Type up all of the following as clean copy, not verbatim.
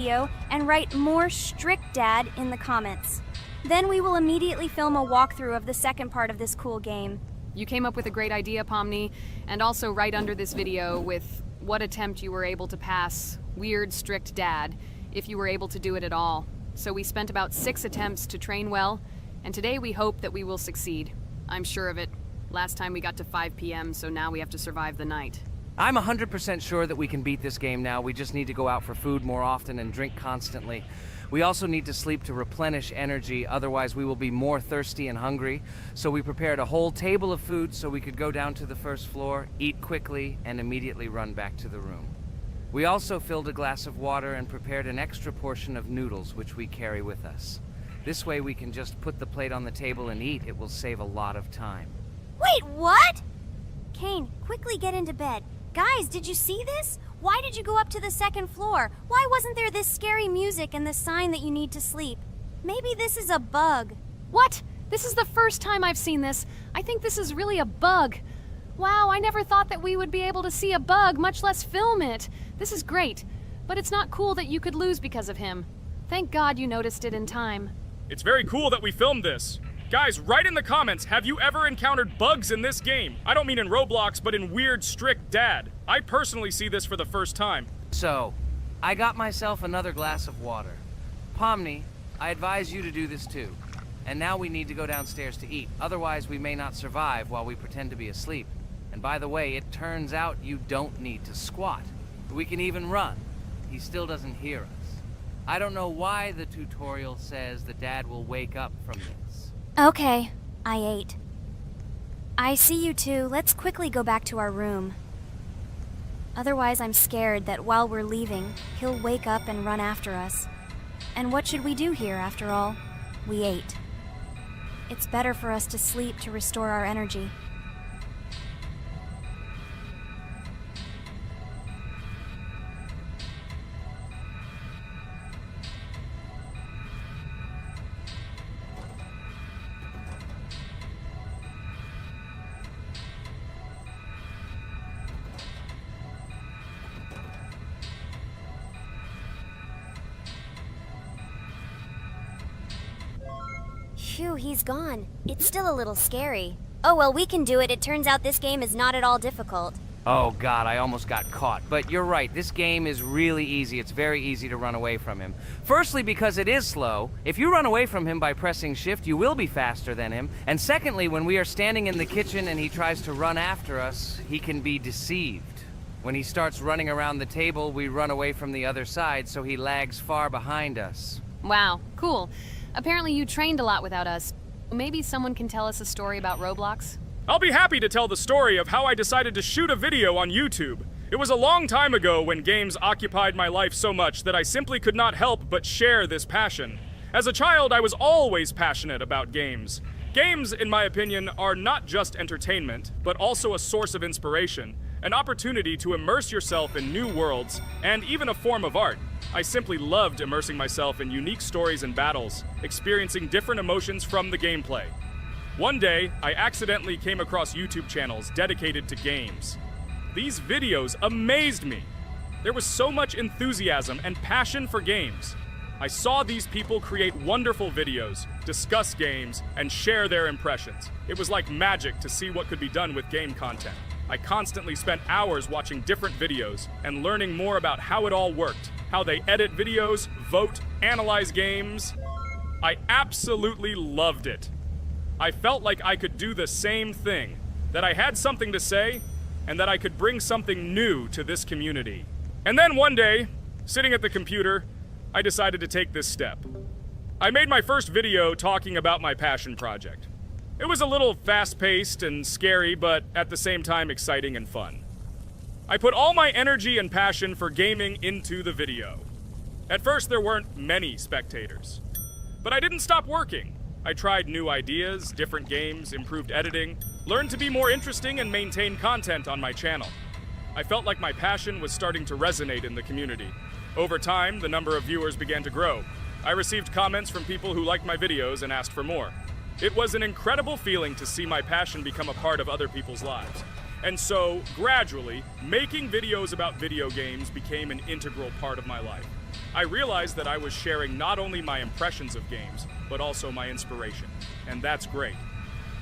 video and write more strict dad in the comments. Then we will immediately film a walkthrough of the second part of this cool game. You came up with a great idea, Pomni, and also right under this video with what attempt you were able to pass weird strict dad, if you were able to do it at all. So we spent about 6 attempts to train well, and today we hope that we will succeed. I'm sure of it. Last time we got to 5 p.m., so now we have to survive the night. I'm 100% sure that we can beat this game now. We just need to go out for food more often and drink constantly. We also need to sleep to replenish energy, otherwise we will be more thirsty and hungry. So we prepared a whole table of food so we could go down to the first floor, eat quickly, and immediately run back to the room. We also filled a glass of water and prepared an extra portion of noodles, which we carry with us. This way we can just put the plate on the table and eat. It will save a lot of time. Wait, what? Kane, quickly get into bed. Guys, did you see this? Why did you go up to the second floor? Why wasn't there this scary music and the sign that you need to sleep? Maybe this is a bug. What? This is the first time I've seen this. I think this is really a bug. Wow, I never thought that we would be able to see a bug, much less film it. This is great, but it's not cool that you could lose because of him. Thank God you noticed it in time. It's very cool that we filmed this. Guys, write in the comments, have you ever encountered bugs in this game? I don't mean in Roblox, but in Weird Strict Dad. I personally see this for the first time. So, I got myself another glass of water. Pomni, I advise you to do this too. And now we need to go downstairs to eat. Otherwise, we may not survive while we pretend to be asleep. And by the way, it turns out you don't need to squat. We can even run. He still doesn't hear us. I don't know why the tutorial says that Dad will wake up from this. Okay, I ate. I see you two. Let's quickly go back to our room. Otherwise, I'm scared that while we're leaving, he'll wake up and run after us. And what should we do here, after all? We ate. It's better for us to sleep to restore our energy. Phew, he's gone. It's still a little scary. Oh well, we can do it. It turns out this game is not at all difficult. Oh God, I almost got caught. But you're right, this game is really easy. It's very easy to run away from him. Firstly, because it is slow. If you run away from him by pressing shift, you will be faster than him. And secondly, when we are standing in the kitchen and he tries to run after us, he can be deceived. When he starts running around the table, we run away from the other side, so he lags far behind us. Wow, cool. Apparently you trained a lot without us. Maybe someone can tell us a story about Roblox? I'll be happy to tell the story of how I decided to shoot a video on YouTube. It was a long time ago when games occupied my life so much that I simply could not help but share this passion. As a child, I was always passionate about games. Games, in my opinion, are not just entertainment, but also a source of inspiration, an opportunity to immerse yourself in new worlds, and even a form of art. I simply loved immersing myself in unique stories and battles, experiencing different emotions from the gameplay. One day, I accidentally came across YouTube channels dedicated to games. These videos amazed me. There was so much enthusiasm and passion for games. I saw these people create wonderful videos, discuss games, and share their impressions. It was like magic to see what could be done with game content. I constantly spent hours watching different videos and learning more about how it all worked, how they edit videos, vote, analyze games. I absolutely loved it. I felt like I could do the same thing, that I had something to say, and that I could bring something new to this community. And then one day, sitting at the computer, I decided to take this step. I made my first video talking about my passion project. It was a little fast-paced and scary, but at the same time exciting and fun. I put all my energy and passion for gaming into the video. At first, there weren't many spectators. But I didn't stop working. I tried new ideas, different games, improved editing, learned to be more interesting, and maintain content on my channel. I felt like my passion was starting to resonate in the community. Over time, the number of viewers began to grow. I received comments from people who liked my videos and asked for more. It was an incredible feeling to see my passion become a part of other people's lives. And so, gradually, making videos about video games became an integral part of my life. I realized that I was sharing not only my impressions of games, but also my inspiration. And that's great.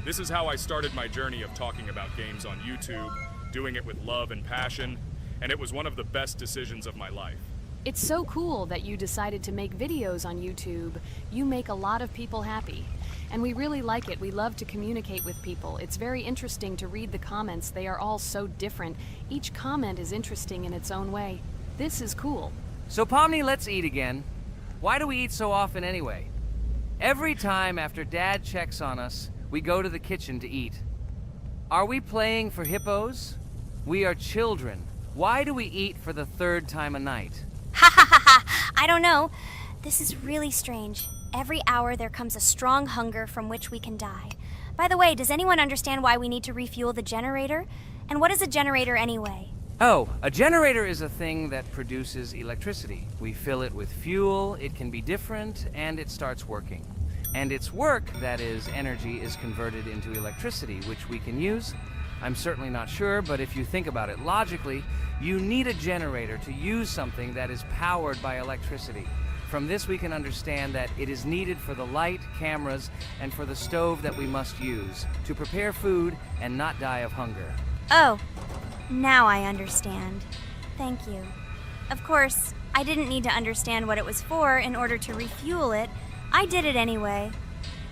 This is how I started my journey of talking about games on YouTube, doing it with love and passion, and it was one of the best decisions of my life. It's so cool that you decided to make videos on YouTube. You make a lot of people happy. And we really like it. We love to communicate with people. It's very interesting to read the comments. They are all so different. Each comment is interesting in its own way. This is cool. So Pomni, let's eat again. Why do we eat so often anyway? Every time after Dad checks on us, we go to the kitchen to eat. Are we playing for hippos? We are children. Why do we eat for the third time a night? Ha ha ha ha! I don't know. This is really strange. Every hour there comes a strong hunger from which we can die. By the way, does anyone understand why we need to refuel the generator? And what is a generator anyway? Oh, a generator is a thing that produces electricity. We fill it with fuel, it can be different, and it starts working. And its work, that is, energy, is converted into electricity, which we can use. I'm certainly not sure, but if you think about it logically, you need a generator to use something that is powered by electricity. From this we can understand that it is needed for the light, cameras, and for the stove that we must use, to prepare food and not die of hunger. Oh, now I understand. Thank you. Of course, I didn't need to understand what it was for in order to refuel it. I did it anyway.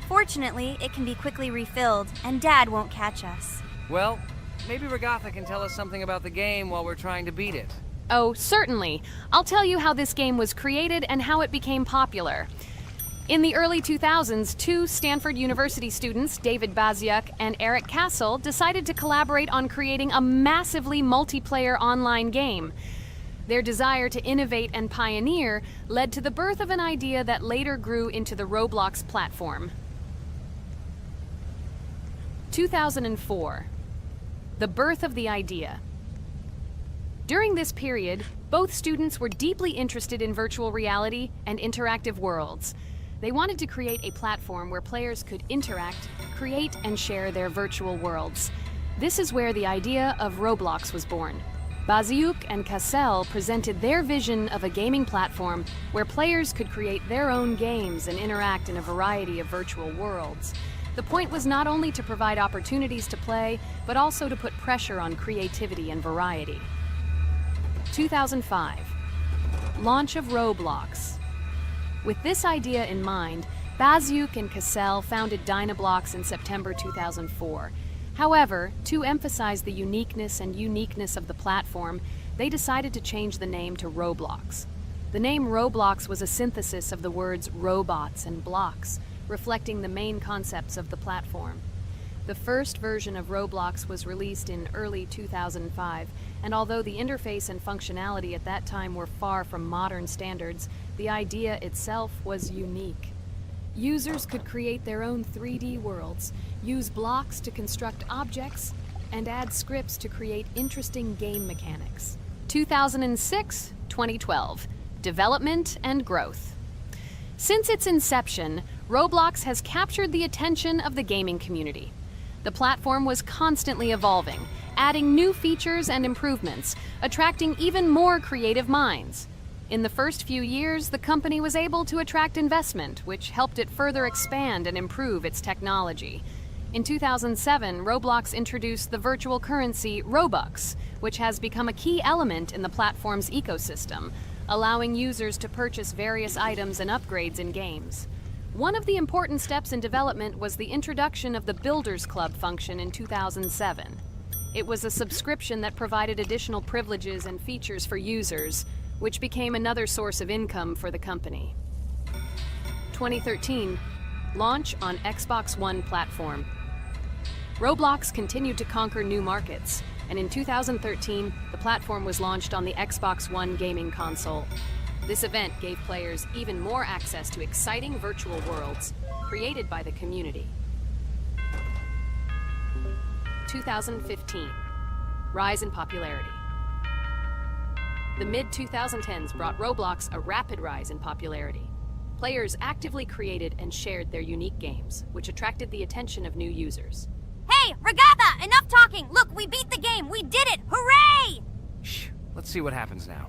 Fortunately, it can be quickly refilled, and Dad won't catch us. Well, maybe Regatha can tell us something about the game while we're trying to beat it. Oh, certainly. I'll tell you how this game was created and how it became popular. In the early 2000s, two Stanford University students, David Baziuk and Eric Castle, decided to collaborate on creating a massively multiplayer online game. Their desire to innovate and pioneer led to the birth of an idea that later grew into the Roblox platform. 2004. The birth of the idea. During this period, both students were deeply interested in virtual reality and interactive worlds. They wanted to create a platform where players could interact, create, and share their virtual worlds. This is where the idea of Roblox was born. Baziuk and Cassell presented their vision of a gaming platform where players could create their own games and interact in a variety of virtual worlds. The point was not only to provide opportunities to play, but also to put pressure on creativity and variety. 2005. Launch of Roblox. With this idea in mind, Baziuk and Cassell founded Dynablocks in September 2004. However, to emphasize the uniqueness of the platform, they decided to change the name to Roblox. The name Roblox was a synthesis of the words robots and blocks, reflecting the main concepts of the platform. The first version of Roblox was released in early 2005, and although the interface and functionality at that time were far from modern standards, the idea itself was unique. Users could create their own 3D worlds, use blocks to construct objects, and add scripts to create interesting game mechanics. 2006-2012. Development and growth. Since its inception, Roblox has captured the attention of the gaming community. The platform was constantly evolving, adding new features and improvements, attracting even more creative minds. In the first few years, the company was able to attract investment, which helped it further expand and improve its technology. In 2007, Roblox introduced the virtual currency Robux, which has become a key element in the platform's ecosystem, allowing users to purchase various items and upgrades in games. One of the important steps in development was the introduction of the Builders Club function in 2007. It was a subscription that provided additional privileges and features for users, which became another source of income for the company. 2013, launch on Xbox One platform. Roblox continued to conquer new markets, and in 2013, the platform was launched on the Xbox One gaming console. This event gave players even more access to exciting virtual worlds created by the community. 2015, rise in popularity. The mid-2010s brought Roblox a rapid rise in popularity. Players actively created and shared their unique games, which attracted the attention of new users. Hey, Regatha! Enough talking! Look, we beat the game! We did it! Hooray! Shh, let's see what happens now.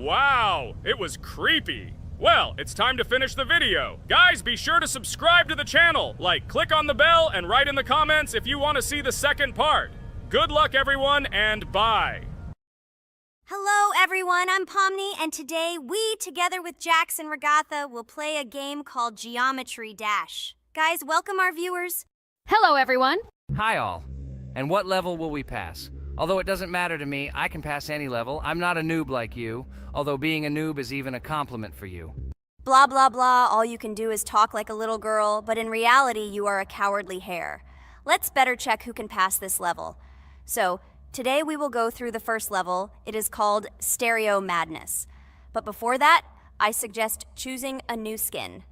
Wow, it was creepy. Well, it's time to finish the video. Guys, be sure to subscribe to the channel, click on the bell, and write in the comments if you want to see the second part. Good luck, everyone, and bye. Hello, everyone. I'm Pomni, and today we, together with Jax and Ragatha, will play a game called Geometry Dash. Guys, welcome our viewers. Hello, everyone. Hi all. And what level will we pass? Although it doesn't matter to me, I can pass any level. I'm not a noob like you, although being a noob is even a compliment for you. Blah, blah, blah. All you can do is talk like a little girl, but in reality, you are a cowardly hare. Let's better check who can pass this level. So, today we will go through the first level. It is called Stereo Madness. But before that, I suggest choosing a new skin.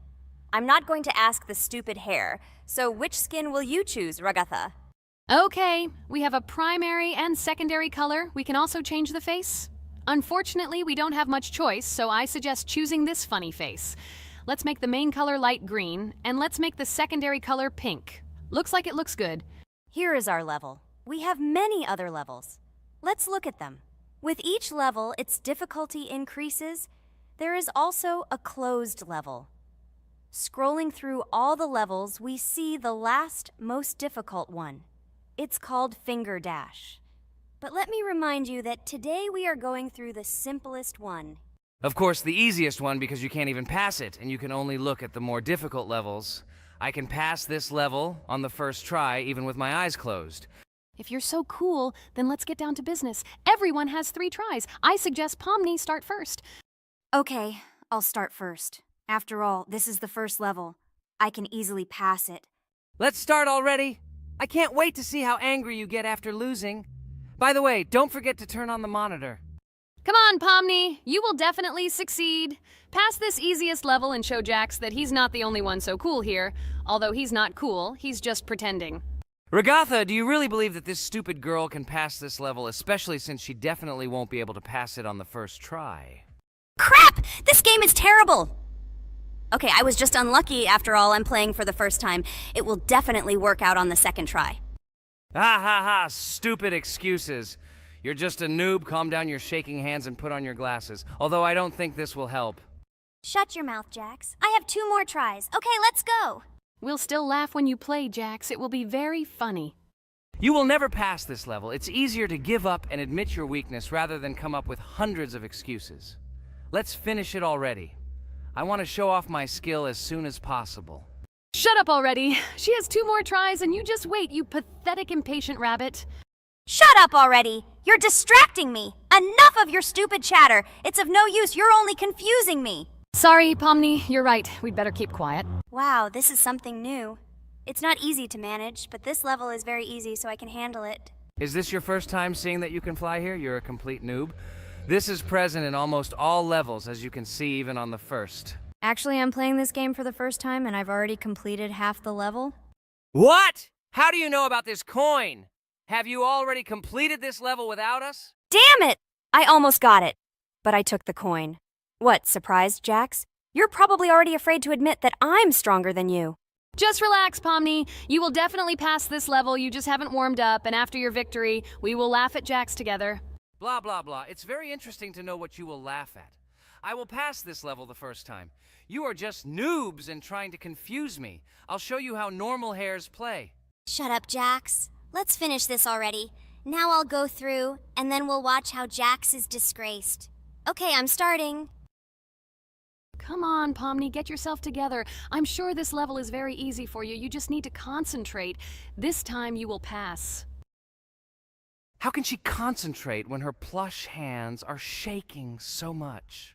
I'm not going to ask the stupid hare, so which skin will you choose, Ragatha? Okay, we have a primary and secondary color. We can also change the face. Unfortunately, we don't have much choice, so I suggest choosing this funny face. Let's make the main color light green, and let's make the secondary color pink. Looks like it looks good. Here is our level. We have many other levels. Let's look at them. With each level, its difficulty increases. There is also a closed level. Scrolling through all the levels, we see the last, most difficult one. It's called Finger Dash. But let me remind you that today we are going through the simplest one. Of course, the easiest one because you can't even pass it, and you can only look at the more difficult levels. I can pass this level on the first try, even with my eyes closed. If you're so cool, then let's get down to business. Everyone has 3 tries. I suggest Pomni start first. Okay, I'll start first. After all, this is the first level. I can easily pass it. Let's start already. I can't wait to see how angry you get after losing. By the way, don't forget to turn on the monitor. Come on, Pomni. You will definitely succeed. Pass this easiest level and show Jax that he's not the only one so cool here. Although he's not cool, he's just pretending. Ragatha, do you really believe that this stupid girl can pass this level, especially since she definitely won't be able to pass it on the first try? Crap! This game is terrible! Okay, I was just unlucky. After all, I'm playing for the first time. It will definitely work out on the second try. Ha ha ha, stupid excuses. You're just a noob, calm down your shaking hands and put on your glasses. Although I don't think this will help. Shut your mouth, Jax. I have 2 more tries. Okay, let's go! We'll still laugh when you play, Jax. It will be very funny. You will never pass this level. It's easier to give up and admit your weakness rather than come up with hundreds of excuses. Let's finish it already. I want to show off my skill as soon as possible. Shut up already. She has 2 more tries and you just wait, you pathetic impatient rabbit. Shut up already! You're distracting me! Enough of your stupid chatter! It's of no use, you're only confusing me! Sorry, Pomni, you're right. We'd better keep quiet. Wow, this is something new. It's not easy to manage, but this level is very easy, so I can handle it. Is this your first time seeing that you can fly here? You're a complete noob. This is present in almost all levels, as you can see even on the first. Actually, I'm playing this game for the first time, and I've already completed half the level. What? How do you know about this coin? Have you already completed this level without us? Damn it! I almost got it, but I took the coin. What, surprised, Jax? You're probably already afraid to admit that I'm stronger than you. Just relax, Pomni. You will definitely pass this level, you just haven't warmed up, and after your victory, we will laugh at Jax together. Blah, blah, blah. It's very interesting to know what you will laugh at. I will pass this level the first time. You are just noobs and trying to confuse me. I'll show you how normal hares play. Shut up, Jax. Let's finish this already. Now I'll go through, and then we'll watch how Jax is disgraced. Okay, I'm starting. Come on, Pomni, get yourself together. I'm sure this level is very easy for you. You just need to concentrate. This time you will pass. How can she concentrate when her plush hands are shaking so much?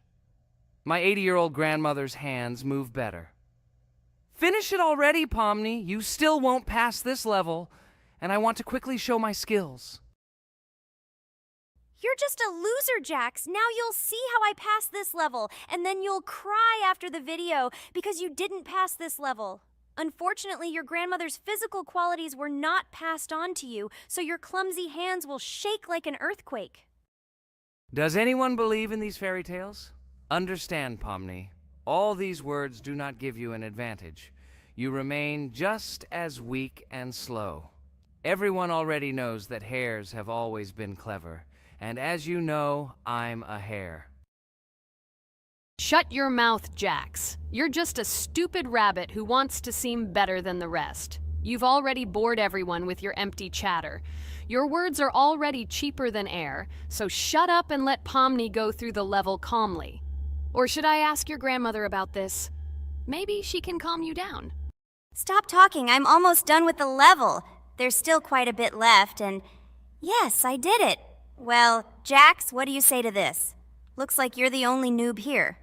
My 80-year-old grandmother's hands move better. Finish it already, Pomni. You still won't pass this level, and I want to quickly show my skills. You're just a loser, Jax. Now you'll see how I pass this level, and then you'll cry after the video because you didn't pass this level. Unfortunately, your grandmother's physical qualities were not passed on to you, so your clumsy hands will shake like an earthquake. Does anyone believe in these fairy tales? Understand, Pomni. All these words do not give you an advantage. You remain just as weak and slow. Everyone already knows that hares have always been clever, and as you know, I'm a hare. Shut your mouth, Jax. You're just a stupid rabbit who wants to seem better than the rest. You've already bored everyone with your empty chatter. Your words are already cheaper than air, so shut up and let Pomni go through the level calmly. Or should I ask your grandmother about this? Maybe she can calm you down. Stop talking, I'm almost done with the level. There's still quite a bit left, and yes, I did it. Well, Jax, what do you say to this? Looks like you're the only noob here.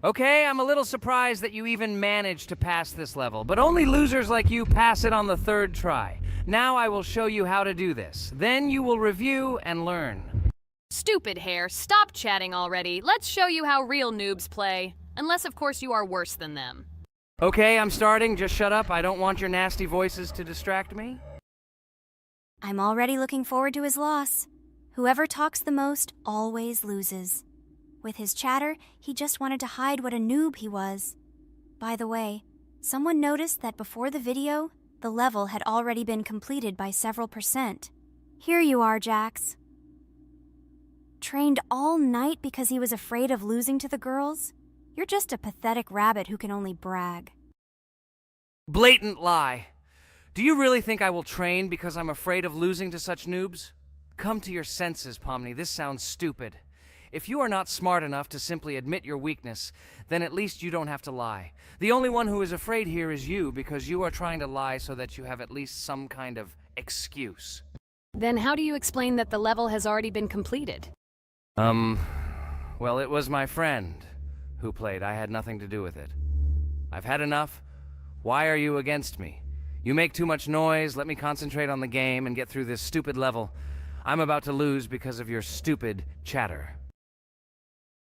Okay, I'm a little surprised that you even managed to pass this level, but only losers like you pass it on the third try. Now I will show you how to do this. Then you will review and learn. Stupid hair, stop chatting already. Let's show you how real noobs play. Unless, of course, you are worse than them. Okay, I'm starting. Just shut up. I don't want your nasty voices to distract me. I'm already looking forward to his loss. Whoever talks the most always loses. With his chatter, he just wanted to hide what a noob he was. By the way, someone noticed that before the video, the level had already been completed by several %. Here you are, Jax. Trained all night because he was afraid of losing to the girls? You're just a pathetic rabbit who can only brag. Blatant lie. Do you really think I will train because I'm afraid of losing to such noobs? Come to your senses, Pomni. This sounds stupid. If you are not smart enough to simply admit your weakness, then at least you don't have to lie. The only one who is afraid here is you, because you are trying to lie so that you have at least some kind of excuse. Then how do you explain that the level has already been completed? Well, it was my friend who played. I had nothing to do with it. I've had enough. Why are you against me? You make too much noise. Let me concentrate on the game and get through this stupid level. I'm about to lose because of your stupid chatter.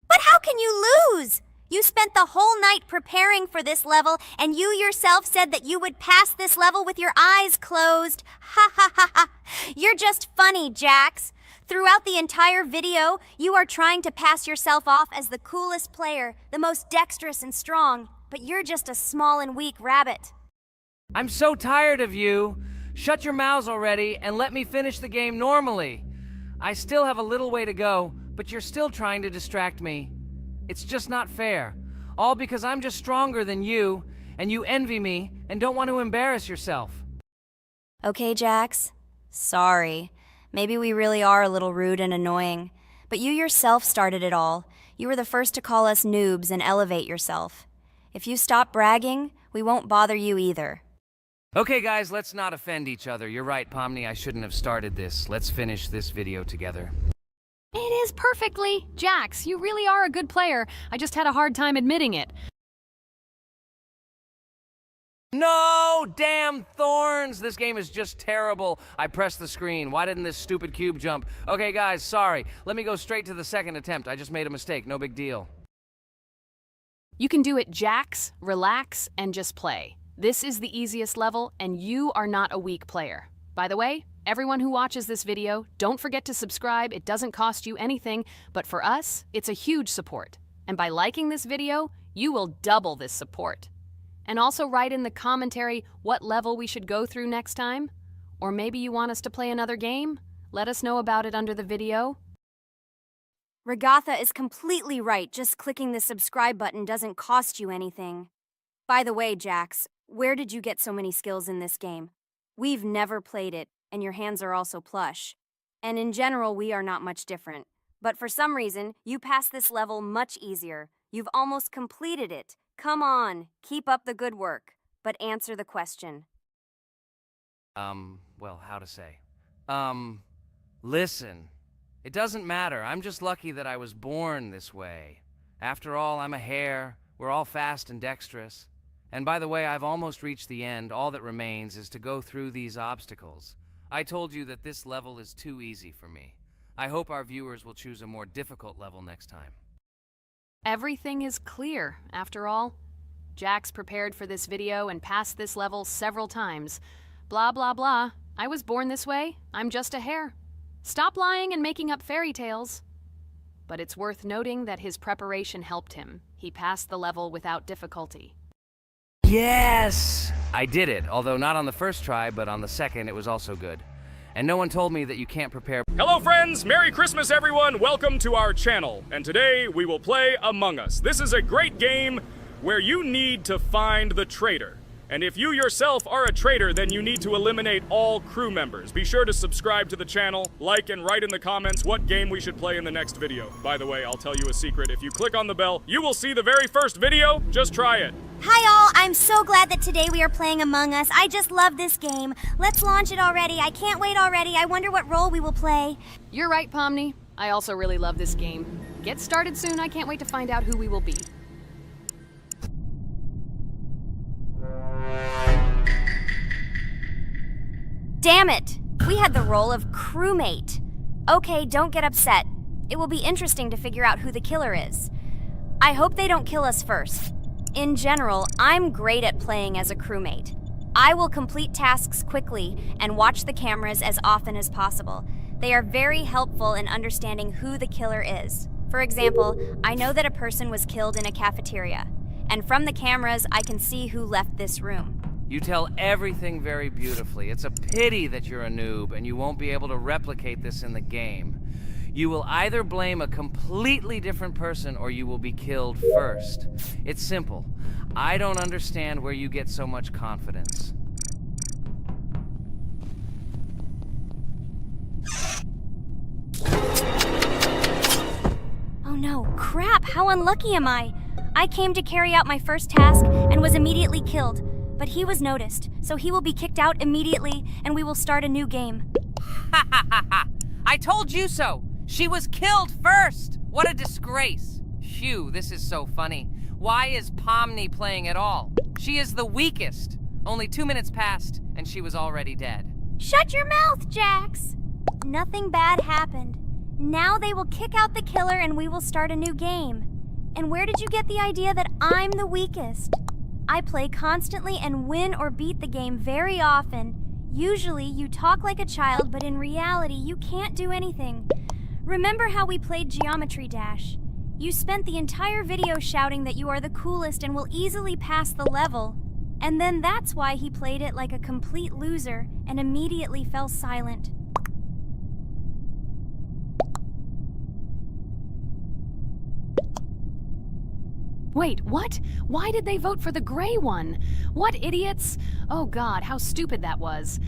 But how can you lose? You spent the whole night preparing for this level, and you yourself said that you would pass this level with your eyes closed. Ha ha ha ha. You're just funny, Jax. Throughout the entire video, you are trying to pass yourself off as the coolest player, the most dexterous and strong, but you're just a small and weak rabbit. I'm so tired of you. Shut your mouths already and let me finish the game normally. I still have a little way to go, but you're still trying to distract me. It's just not fair. All because I'm just stronger than you, and you envy me and don't want to embarrass yourself. Okay, Jax. Sorry. Maybe we really are a little rude and annoying. But you yourself started it all. You were the first to call us noobs and elevate yourself. If you stop bragging, we won't bother you either. Okay, guys, let's not offend each other. You're right, Pomni, I shouldn't have started this. Let's finish this video together. It is perfectly. Jax, you really are a good player. I just had a hard time admitting it. No! Damn thorns! This game is just terrible. I pressed the screen. Why didn't this stupid cube jump? Okay, guys, sorry. Let me go straight to the second attempt. I just made a mistake. No big deal. You can do it, Jax, relax, and just play. This is the easiest level, and you are not a weak player. By the way, everyone who watches this video, don't forget to subscribe. It doesn't cost you anything, but for us, it's a huge support. And by liking this video, you will double this support. And also write in the commentary what level we should go through next time. Or maybe you want us to play another game? Let us know about it under the video. Regatha is completely right. Just clicking the subscribe button doesn't cost you anything. By the way, Jax, where did you get so many skills in this game? We've never played it, and your hands are also plush. And in general, we are not much different. But for some reason, you passed this level much easier. You've almost completed it. Come on, keep up the good work, but answer the question. Well, how to say? Listen. It doesn't matter. I'm just lucky that I was born this way. After all, I'm a hare. We're all fast and dexterous. And by the way, I've almost reached the end. All that remains is to go through these obstacles. I told you that this level is too easy for me. I hope our viewers will choose a more difficult level next time. Everything is clear, after all. Jax prepared for this video and passed this level several times. Blah, blah, blah. I was born this way. I'm just a hare. Stop lying and making up fairy tales. But it's worth noting that his preparation helped him. He passed the level without difficulty. Yes! I did it, although not on the first try, but on the second it was also good. And no one told me that you can't prepare. Hello friends, Merry Christmas everyone, welcome to our channel. And today we will play Among Us. This is a great game where you need to find the traitor. And if you yourself are a traitor, then you need to eliminate all crew members. Be sure to subscribe to the channel, like and write in the comments what game we should play in the next video. By the way, I'll tell you a secret. If you click on the bell, you will see the very first video. Just try it. Hi all, I'm so glad that today we are playing Among Us. I just love this game. Let's launch it already. I can't wait already. I wonder what role we will play. You're right, Pomni. I also really love this game. Get started soon. I can't wait to find out who we will be. Damn it! We had the role of crewmate. Okay, don't get upset. It will be interesting to figure out who the killer is. I hope they don't kill us first. In general, I'm great at playing as a crewmate. I will complete tasks quickly and watch the cameras as often as possible. They are very helpful in understanding who the killer is. For example, I know that a person was killed in a cafeteria, and from the cameras, I can see who left this room. You tell everything very beautifully. It's a pity that you're a noob and you won't be able to replicate this in the game. You will either blame a completely different person or you will be killed first. It's simple. I don't understand where you get so much confidence. Oh no, crap, how unlucky am I? I came to carry out my first task and was immediately killed. But he was noticed, so he will be kicked out immediately, and we will start a new game. Ha ha ha ha! I told you so! She was killed first! What a disgrace! Phew, this is so funny. Why is Pomni playing at all? She is the weakest. Only 2 minutes passed, and she was already dead. Shut your mouth, Jax! Nothing bad happened. Now they will kick out the killer and we will start a new game. And where did you get the idea that I'm the weakest? I play constantly and win or beat the game very often. Usually, you talk like a child, but in reality, you can't do anything. Remember how we played Geometry Dash? You spent the entire video shouting that you are the coolest and will easily pass the level. And then that's why he played it like a complete loser and immediately fell silent. Wait, what? Why did they vote for the gray one? What idiots? Oh god, how stupid that was.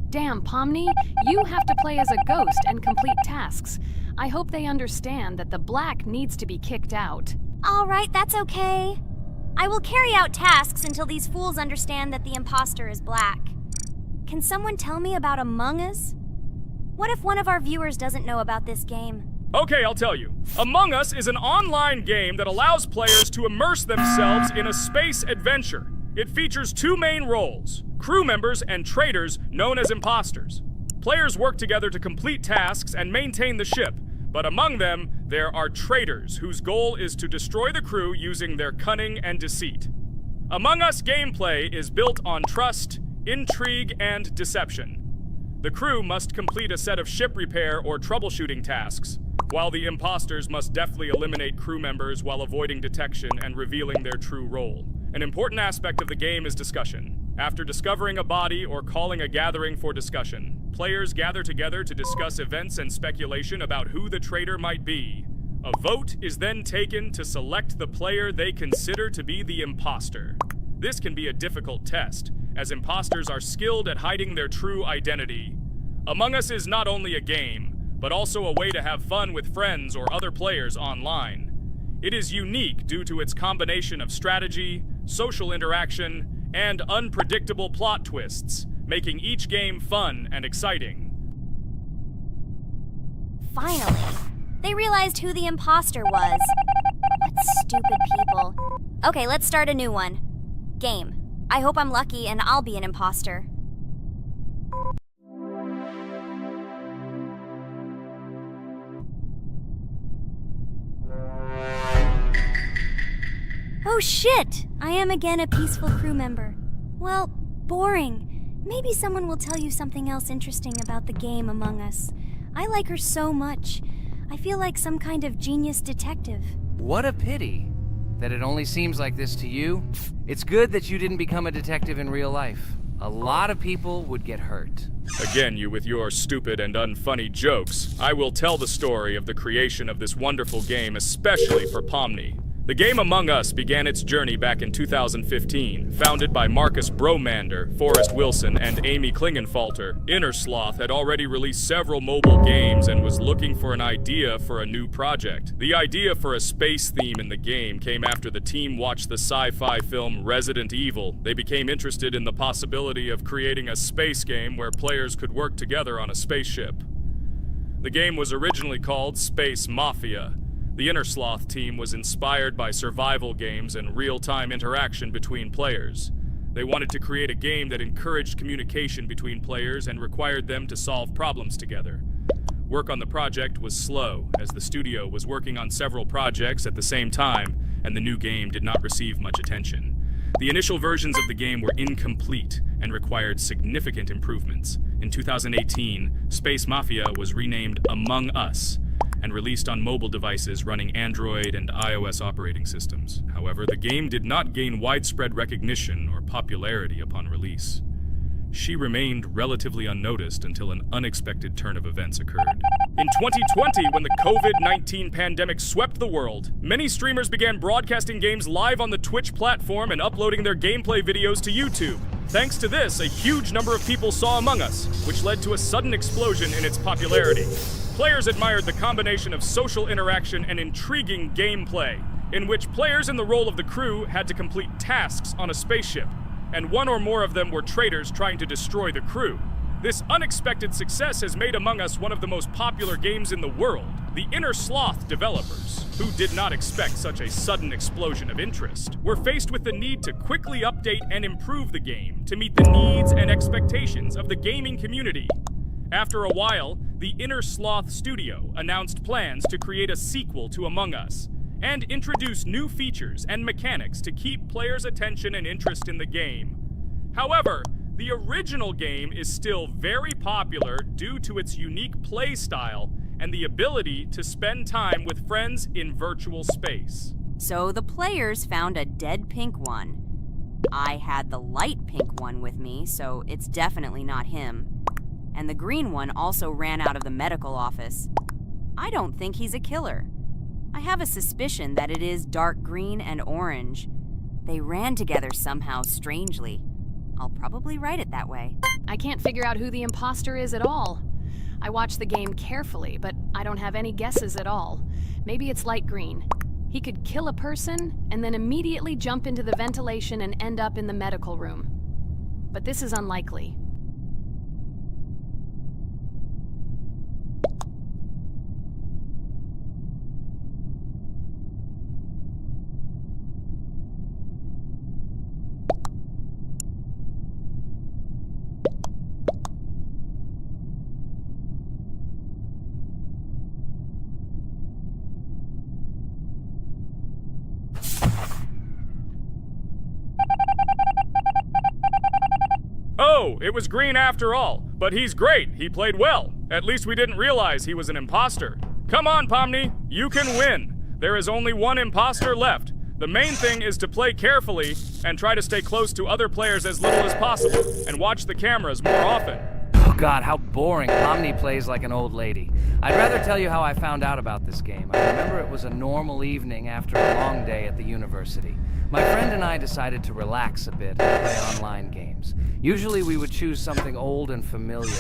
Damn, Pomni, you have to play as a ghost and complete tasks. I hope they understand that the black needs to be kicked out. All right, that's okay. I will carry out tasks until these fools understand that the imposter is black. Can someone tell me about Among Us? What if one of our viewers doesn't know about this game? Okay, I'll tell you. Among Us is an online game that allows players to immerse themselves in a space adventure. It features 2 main roles, crew members and traitors known as imposters. Players work together to complete tasks and maintain the ship, but among them, there are traitors whose goal is to destroy the crew using their cunning and deceit. Among Us gameplay is built on trust, intrigue, and deception. The crew must complete a set of ship repair or troubleshooting tasks, while the imposters must deftly eliminate crew members while avoiding detection and revealing their true role. An important aspect of the game is discussion. After discovering a body or calling a gathering for discussion, players gather together to discuss events and speculation about who the traitor might be. A vote is then taken to select the player they consider to be the imposter. This can be a difficult test, as imposters are skilled at hiding their true identity. Among Us is not only a game, but also a way to have fun with friends or other players online. It is unique due to its combination of strategy, social interaction, and unpredictable plot twists, making each game fun and exciting. Finally, they realized who the imposter was. What stupid people. Okay, let's start a new one. Game. I hope I'm lucky and I'll be an imposter. Oh shit! I am again a peaceful crew member. Well, boring. Maybe someone will tell you something else interesting about the game Among Us. I like her so much. I feel like some kind of genius detective. What a pity that it only seems like this to you. It's good that you didn't become a detective in real life. A lot of people would get hurt. Again, you with your stupid and unfunny jokes. I will tell the story of the creation of this wonderful game, especially for Pomni. The game Among Us began its journey back in 2015. Founded by Marcus Bromander, Forrest Wilson, and Amy Klingenfalter, Innersloth had already released several mobile games and was looking for an idea for a new project. The idea for a space theme in the game came after the team watched the sci-fi film Resident Evil. They became interested in the possibility of creating a space game where players could work together on a spaceship. The game was originally called Space Mafia. The Innersloth team was inspired by survival games and real-time interaction between players. They wanted to create a game that encouraged communication between players and required them to solve problems together. Work on the project was slow, as the studio was working on several projects at the same time, and the new game did not receive much attention. The initial versions of the game were incomplete and required significant improvements. In 2018, Space Mafia was renamed Among Us, and released on mobile devices running Android and iOS operating systems. However, the game did not gain widespread recognition or popularity upon release. She remained relatively unnoticed until an unexpected turn of events occurred. In 2020, when the COVID-19 pandemic swept the world, many streamers began broadcasting games live on the Twitch platform and uploading their gameplay videos to YouTube. Thanks to this, a huge number of people saw Among Us, which led to a sudden explosion in its popularity. Players admired the combination of social interaction and intriguing gameplay, in which players in the role of the crew had to complete tasks on a spaceship, and one or more of them were traitors trying to destroy the crew. This unexpected success has made Among Us one of the most popular games in the world. The Innersloth developers, who did not expect such a sudden explosion of interest, were faced with the need to quickly update and improve the game to meet the needs and expectations of the gaming community. After a while, the Innersloth studio announced plans to create a sequel to Among Us and introduce new features and mechanics to keep players' attention and interest in the game. However, the original game is still very popular due to its unique play style and the ability to spend time with friends in virtual space. So the players found a dead pink one. I had the light pink one with me, so it's definitely not him. And the green one also ran out of the medical office. I don't think he's a killer. I have a suspicion that it is dark green and orange. They ran together somehow strangely. I'll probably write it that way. I can't figure out who the imposter is at all. I watched the game carefully, but I don't have any guesses at all. Maybe it's light green. He could kill a person and then immediately jump into the ventilation and end up in the medical room. But this is unlikely. Oh, it was green after all. But he's great. He played well. At least we didn't realize he was an imposter. Come on, Pomni. You can win. There is only one imposter left. The main thing is to play carefully and try to stay close to other players as little as possible and watch the cameras more often. Oh God, how boring. Pomni plays like an old lady. I'd rather tell you how I found out about this game. I remember it was a normal evening after a long day at the university. My friend and I decided to relax a bit and play online games. Usually we would choose something old and familiar,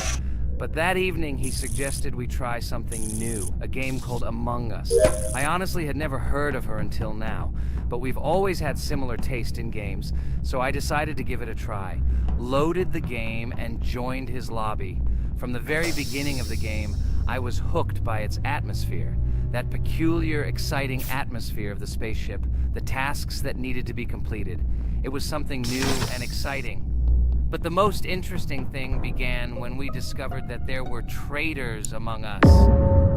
but that evening he suggested we try something new, a game called Among Us. I honestly had never heard of her until now, but we've always had similar taste in games, so I decided to give it a try. Loaded the game and joined his lobby. From the very beginning of the game, I was hooked by its atmosphere. That peculiar, exciting atmosphere of the spaceship, the tasks that needed to be completed. It was something new and exciting. But the most interesting thing began when we discovered that there were traitors among us.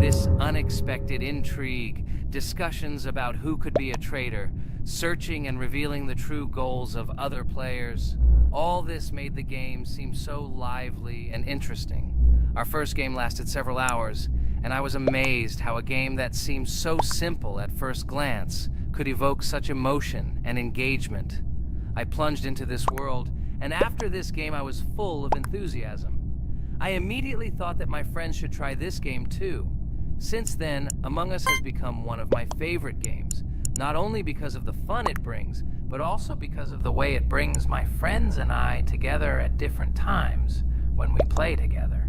This unexpected intrigue, discussions about who could be a traitor, searching and revealing the true goals of other players. All this made the game seem so lively and interesting. Our first game lasted several hours, and I was amazed how a game that seemed so simple at first glance could evoke such emotion and engagement. I plunged into this world And after this game, I was full of enthusiasm. I immediately thought that my friends should try this game too. Since then, Among Us has become one of my favorite games, not only because of the fun it brings, but also because of the way it brings my friends and I together at different times when we play together.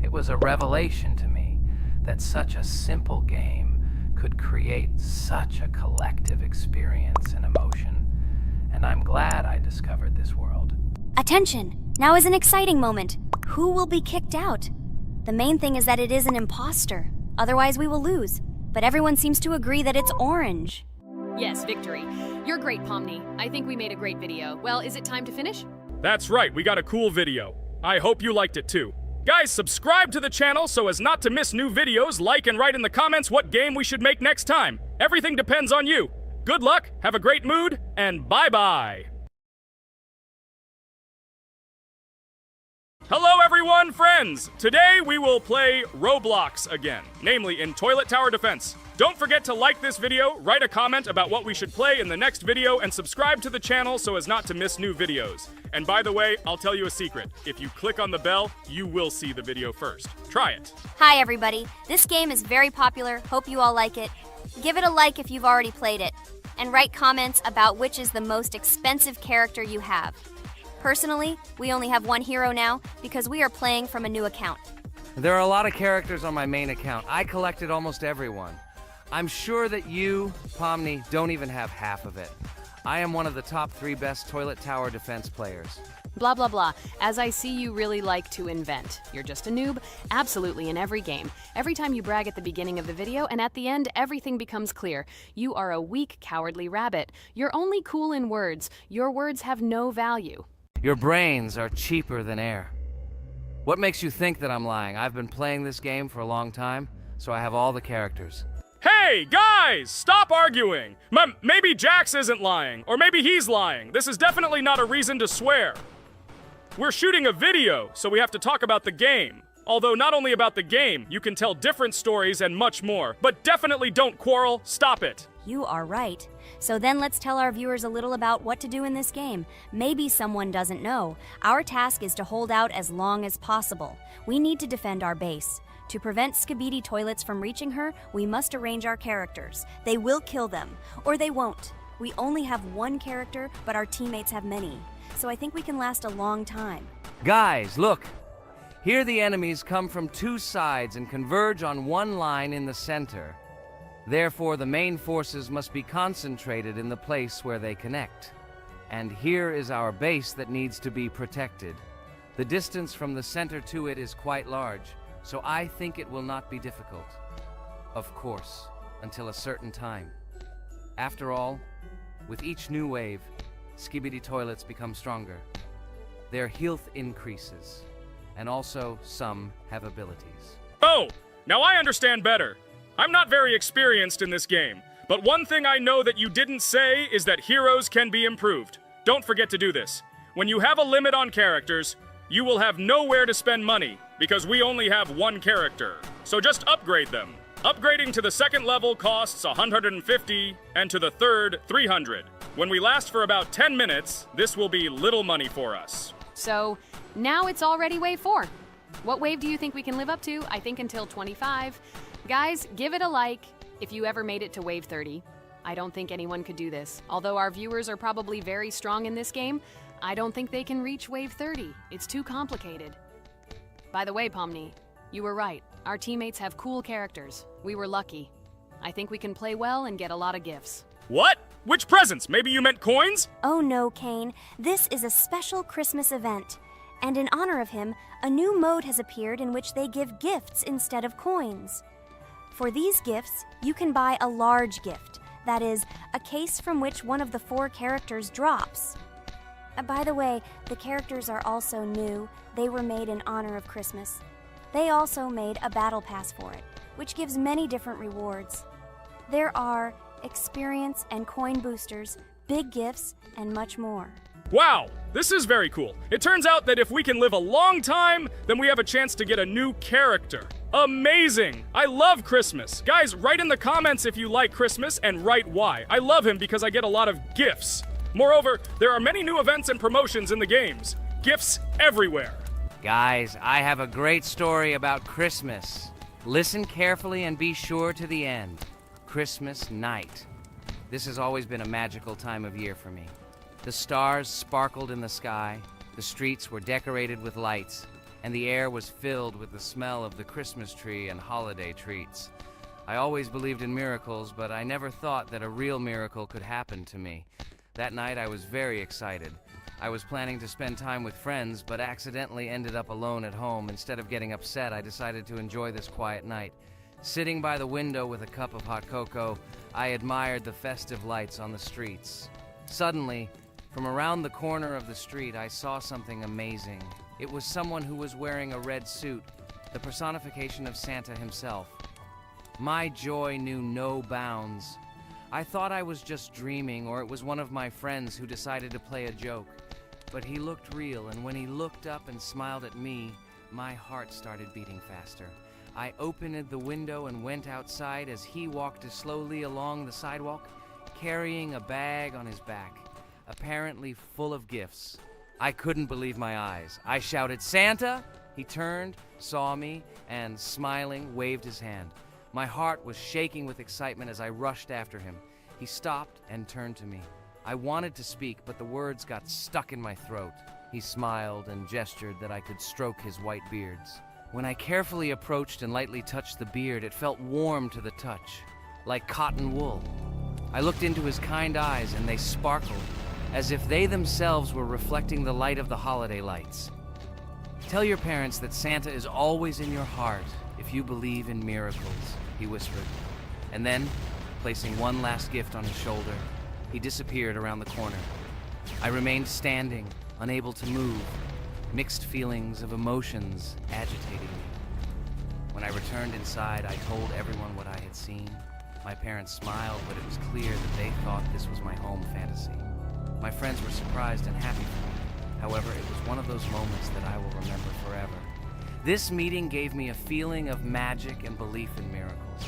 It was a revelation to me that such a simple game could create such a collective experience and emotion, and I'm glad I discovered this world. Attention! Now is an exciting moment. Who will be kicked out? The main thing is that it is an imposter. Otherwise, we will lose. But everyone seems to agree that it's orange. Yes, victory. You're great, Pomni. I think we made a great video. Well, is it time to finish? That's right, we got a cool video. I hope you liked it too. Guys, subscribe to the channel so as not to miss new videos, like and write in the comments what game we should make next time. Everything depends on you. Good luck, have a great mood, and bye-bye. Hello everyone, friends! Today we will play Roblox again, namely in Toilet Tower Defense. Don't forget to like this video, write a comment about what we should play in the next video, and subscribe to the channel so as not to miss new videos. And by the way, I'll tell you a secret. If you click on the bell, you will see the video first. Try it. Hi, everybody. This game is very popular. Hope you all like it. Give it a like if you've already played it. And write comments about which is the most expensive character you have. Personally, we only have one hero now because we are playing from a new account. There are a lot of characters on my main account. I collected almost everyone. I'm sure that you, Pomni, don't even have half of it. I am one of the top 3 best Toilet Tower Defense players. Blah, blah, blah. As I see you really like to invent. You're just a noob? Absolutely, in every game. Every time you brag at the beginning of the video, and at the end, everything becomes clear. You are a weak, cowardly rabbit. You're only cool in words. Your words have no value. Your brains are cheaper than air. What makes you think that I'm lying? I've been playing this game for a long time, so I have all the characters. Hey, guys! Stop arguing! Maybe Jax isn't lying, or maybe he's lying. This is definitely not a reason to swear. We're shooting a video, so we have to talk about the game. Although not only about the game, you can tell different stories and much more. But definitely don't quarrel. Stop it. You are right. So then let's tell our viewers a little about what to do in this game. Maybe someone doesn't know. Our task is to hold out as long as possible. We need to defend our base. To prevent Skibidi Toilets from reaching her, we must arrange our characters. They will kill them, or they won't. We only have one character, but our teammates have many. So I think we can last a long time. Guys, look! Here the enemies come from 2 sides and converge on one line in the center. Therefore, the main forces must be concentrated in the place where they connect. And here is our base that needs to be protected. The distance from the center to it is quite large, so I think it will not be difficult. Of course, until a certain time. After all, with each new wave, Skibidi Toilets become stronger. Their health increases, and also some have abilities. Oh, now I understand better. I'm not very experienced in this game, but one thing I know that you didn't say is that heroes can be improved. Don't forget to do this. When you have a limit on characters, you will have nowhere to spend money, because we only have one character. So just upgrade them. Upgrading to the 2nd level costs 150, and to the 3rd, 300. When we last for about 10 minutes, this will be little money for us. So, now it's already wave 4. What wave do you think we can live up to? I think until 25. Guys, give it a like if you ever made it to wave 30. I don't think anyone could do this. Although our viewers are probably very strong in this game, I don't think they can reach wave 30. It's too complicated. By the way, Pomni, you were right. Our teammates have cool characters. We were lucky. I think we can play well and get a lot of gifts. What? Which presents? Maybe you meant coins? Oh no, Kane. This is a special Christmas event. And in honor of him, a new mode has appeared in which they give gifts instead of coins. For these gifts, you can buy a large gift. That is, a case from which one of the 4 characters drops. By the way, the characters are also new. They were made in honor of Christmas. They also made a battle pass for it, which gives many different rewards. There are experience and coin boosters, big gifts, and much more. Wow, this is very cool. It turns out that if we can live a long time, then we have a chance to get a new character. Amazing! I love Christmas. Guys, write in the comments if you like Christmas and write why. I love him because I get a lot of gifts. Moreover, there are many new events and promotions in the games. Gifts everywhere. Guys, I have a great story about Christmas. Listen carefully and be sure to the end. Christmas night. This has always been a magical time of year for me. The stars sparkled in the sky, the streets were decorated with lights, and the air was filled with the smell of the Christmas tree and holiday treats. I always believed in miracles, but I never thought that a real miracle could happen to me. That night I was very excited. I was planning to spend time with friends, but accidentally ended up alone at home. Instead of getting upset, I decided to enjoy this quiet night. Sitting by the window with a cup of hot cocoa, I admired the festive lights on the streets. Suddenly, from around the corner of the street, I saw something amazing. It was someone who was wearing a red suit, the personification of Santa himself. My joy knew no bounds. I thought I was just dreaming, or it was one of my friends who decided to play a joke. But he looked real, and when he looked up and smiled at me, my heart started beating faster. I opened the window and went outside as he walked slowly along the sidewalk, carrying a bag on his back, apparently full of gifts. I couldn't believe my eyes. I shouted, "Santa!" He turned, saw me, and smiling, waved his hand. My heart was shaking with excitement as I rushed after him. He stopped and turned to me. I wanted to speak, but the words got stuck in my throat. He smiled and gestured that I could stroke his white beards. When I carefully approached and lightly touched the beard, it felt warm to the touch, like cotton wool. I looked into his kind eyes, and they sparkled, as if they themselves were reflecting the light of the holiday lights. "Tell your parents that Santa is always in your heart if you believe in miracles," he whispered. And then, placing one last gift on his shoulder, he disappeared around the corner. I remained standing, unable to move, mixed feelings of emotions agitating me. When I returned inside, I told everyone what I had seen. My parents smiled, but it was clear that they thought this was my home fantasy. My friends were surprised and happy for me. However, it was one of those moments that I will remember forever. This meeting gave me a feeling of magic and belief in miracles.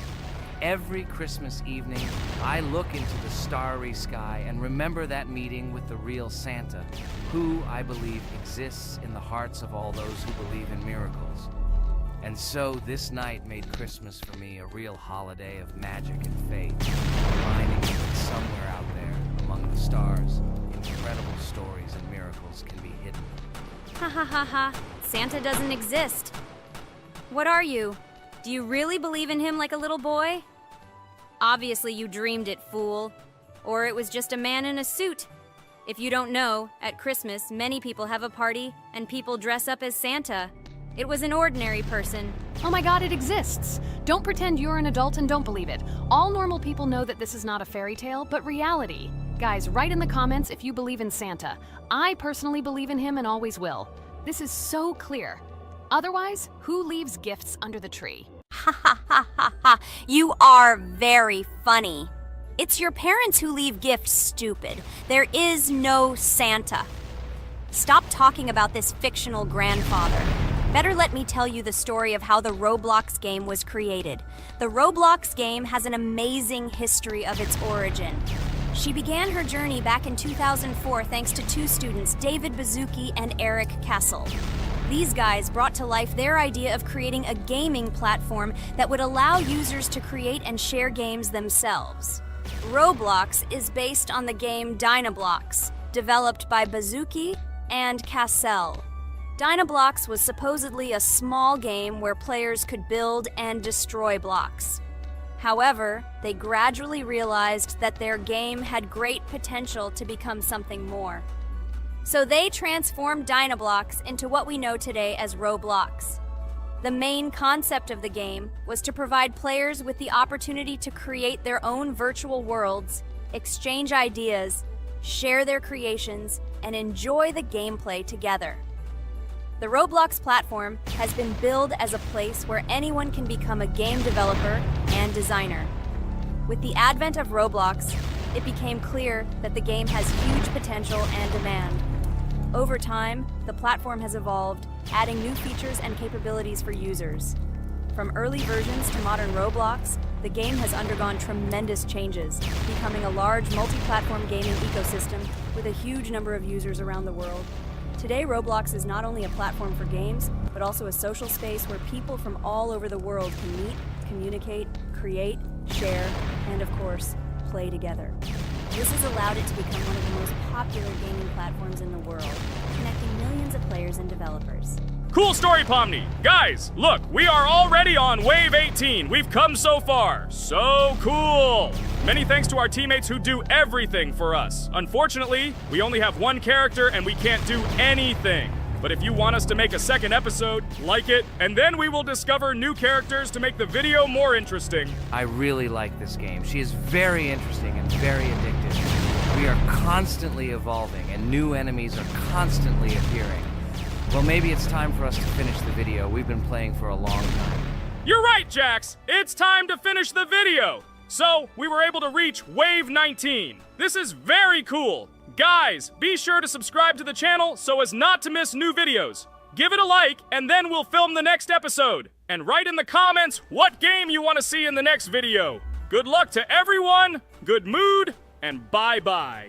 Every Christmas evening, I look into the starry sky and remember that meeting with the real Santa, who, I believe, exists in the hearts of all those who believe in miracles. And so this night made Christmas for me a real holiday of magic and faith, reminding me that somewhere out there, among the stars, incredible stories and miracles can be hidden. Ha ha ha ha. Santa doesn't exist. What are you? Do you really believe in him like a little boy? Obviously you dreamed it, fool. Or it was just a man in a suit. If you don't know, at Christmas, many people have a party and people dress up as Santa. It was an ordinary person. Oh my god, it exists! Don't pretend you're an adult and don't believe it. All normal people know that this is not a fairy tale, but reality. Guys, write in the comments if you believe in Santa. I personally believe in him and always will. This is so clear. Otherwise, who leaves gifts under the tree? Ha ha ha ha ha. You are very funny. It's your parents who leave gifts, stupid. There is no Santa. Stop talking about this fictional grandfather. Better let me tell you the story of how the Roblox game was created. The Roblox game has an amazing history of its origin. She began her journey back in 2004 thanks to two students, David Bazuki and Eric Castle. These guys brought to life their idea of creating a gaming platform that would allow users to create and share games themselves. Roblox is based on the game Dynablox, developed by Bazuki and Cassell. Dynablox was supposedly a small game where players could build and destroy blocks. However, they gradually realized that their game had great potential to become something more. So they transformed Dynablox into what we know today as Roblox. The main concept of the game was to provide players with the opportunity to create their own virtual worlds, exchange ideas, share their creations, and enjoy the gameplay together. The Roblox platform has been billed as a place where anyone can become a game developer and designer. With the advent of Roblox, it became clear that the game has huge potential and demand. Over time, the platform has evolved, adding new features and capabilities for users. From early versions to modern Roblox, the game has undergone tremendous changes, becoming a large multi-platform gaming ecosystem with a huge number of users around the world. Today, Roblox is not only a platform for games, but also a social space where people from all over the world can meet, communicate, create, share, and of course, play together. This has allowed it to become one of the most popular gaming platforms in the world, connecting millions of players and developers. Cool story, Pomni. Guys, look, we are already on Wave 18. We've come so far. So cool. Many thanks to our teammates who do everything for us. Unfortunately, we only have one character and we can't do anything. But if you want us to make a second episode, like it, and then we will discover new characters to make the video more interesting. I really like this game. She is very interesting and very addictive. We are constantly evolving and new enemies are constantly appearing. Well, maybe it's time for us to finish the video. We've been playing for a long time. You're right, Jax. It's time to finish the video. So, we were able to reach Wave 19. This is very cool. Guys, be sure to subscribe to the channel so as not to miss new videos. Give it a like, and then we'll film the next episode. And write in the comments what game you want to see in the next video. Good luck to everyone, good mood, and bye-bye.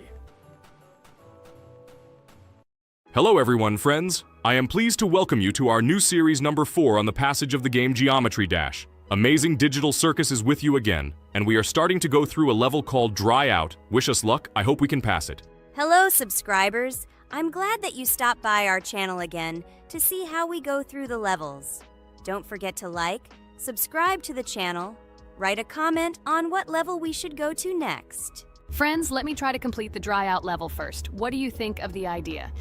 Hello everyone, friends. I am pleased to welcome you to our new series number 4 on the passage of the game Geometry Dash. Amazing Digital Circus is with you again, and we are starting to go through a level called Dry Out. Wish us luck, I hope we can pass it. Hello, subscribers. I'm glad that you stopped by our channel again to see how we go through the levels. Don't forget to like, subscribe to the channel, write a comment on what level we should go to next. Friends, let me try to complete the dry out level first. What do you think of the idea?